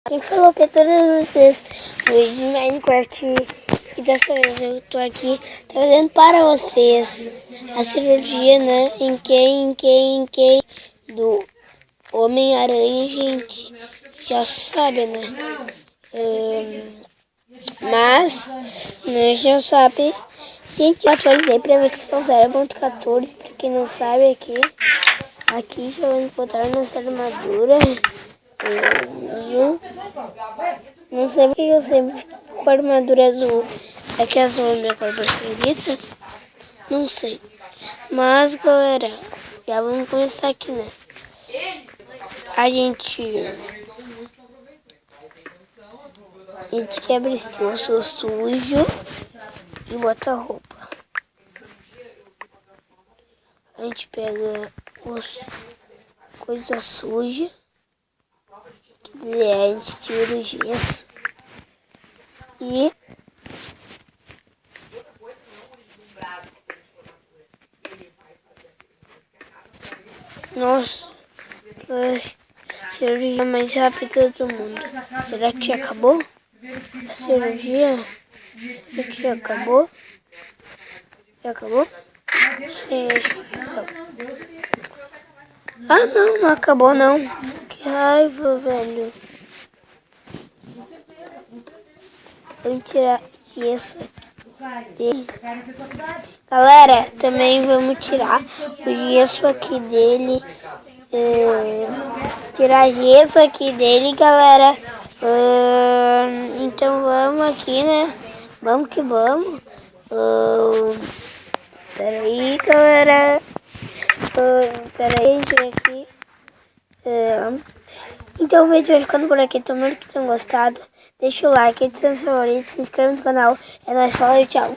Quem falou pra todos vocês hoje de Minecraft, e dessa vez eu tô aqui trazendo para vocês a cirurgia, né, em quem do Homem-Aranha, gente, já sabe, né, mas, né, já sabe, gente, eu atualizei para a versão 0.14, pra quem não sabe aqui já vou encontrar nossa armadura. Não sei porque eu sempre fico com a armadura azul. É que azul é minha cor preferida? Não sei. Mas, galera, já vamos começar aqui, né? A gente quebra esse osso sujo e bota a roupa. A gente pega coisa suja. A gente tira o gesso. E nossa, foi a cirurgia mais rápida do mundo. Será que já acabou? A cirurgia? Será que já acabou? Já acabou? Sim, acho que acabou. Ah, não acabou não. Que raiva, velho. Vamos tirar isso dele. Galera, também vamos tirar o gesso aqui dele. Tirar gesso aqui dele, galera. Então vamos aqui, né? Vamos que vamos. Peraí, galera. Peraí, gente, aqui. Então o vídeo vai ficando por aqui. Tomara que tenham gostado. Deixa o like, deixa o seu favorito, se inscreva no canal. É nóis, falou e tchau.